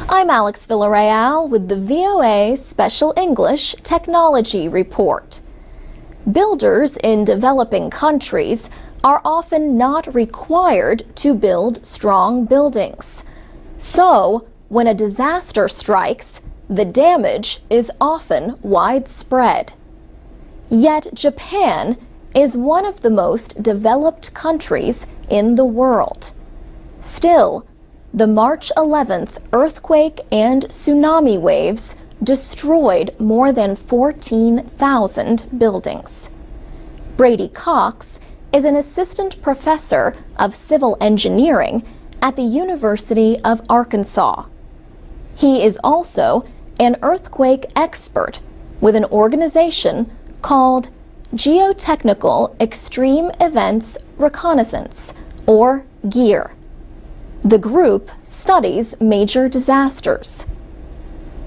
I'm Alex Villarreal with the VOA Special English Technology Report. Builders in developing countries are often not required to build strong buildings. So, when a disaster strikes, the damage is often widespread. Yet Japan is one of the most developed countries in the world. Still, the March 11th earthquake and tsunami waves destroyed more than 14,000 buildings. Brady Cox is an assistant professor of civil engineering at the University of Arkansas. He is also an earthquake expert with an organization called Geotechnical Extreme Events Reconnaissance, or GEAR. The group studies major disasters.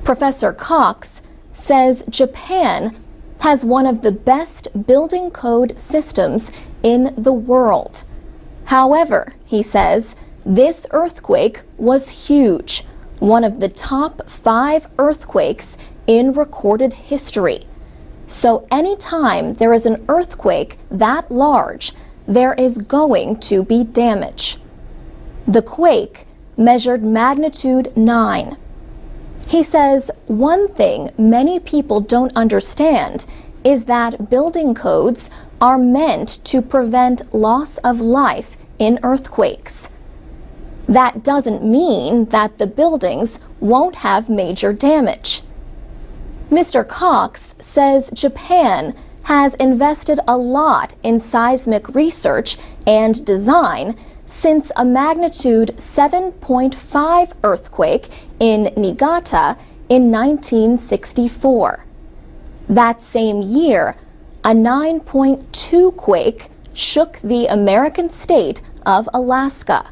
Professor Cox says Japan has one of the best building code systems in the world. However, he says, this earthquake was huge, one of the top 5 earthquakes in recorded history. So anytime there is an earthquake that large, there is going to be damage. The quake measured magnitude 9. He says one thing many people don't understand is that building codes are meant to prevent loss of life in earthquakes. That doesn't mean that the buildings won't have major damage. Mr. Cox says Japan has invested a lot in seismic research and design since a magnitude 7.5 earthquake in Niigata in 1964. That same year, a 9.2 quake shook the American state of Alaska.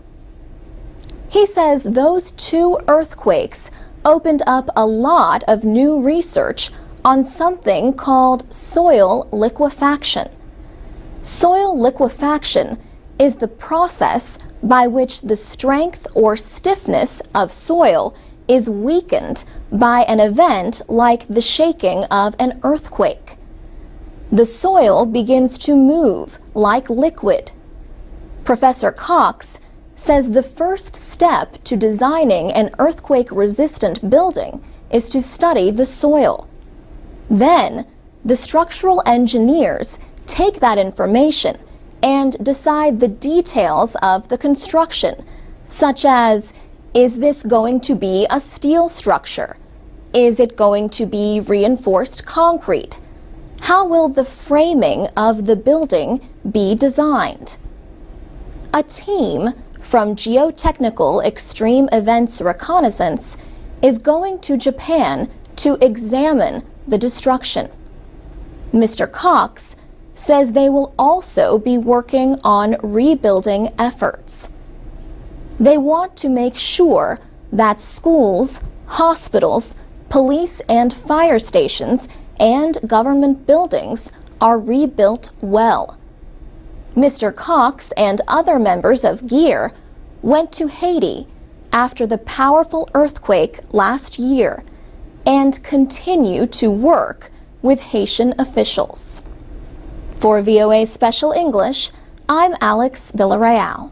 He says those 2 earthquakes opened up a lot of new research on something called soil liquefaction. Soil liquefaction is the process by which the strength or stiffness of soil is weakened by an event like the shaking of an earthquake. The soil begins to move like liquid. Professor Cox says the first step to designing an earthquake-resistant building is to study the soil. Then, the structural engineers take that information and decide the details of the construction, such as, is this going to be a steel structure? Is it going to be reinforced concrete? How will the framing of the building be designed? A team from Geotechnical Extreme Events Reconnaissance is going to Japan to examine the destruction. Mr. Cox says they will also be working on rebuilding efforts. They want to make sure that schools, hospitals, police and fire stations, and government buildings are rebuilt well. Mr. Cox and other members of GEAR went to Haiti after the powerful earthquake last year and continue to work with Haitian officials. For VOA Special English, I'm Alex Villarreal.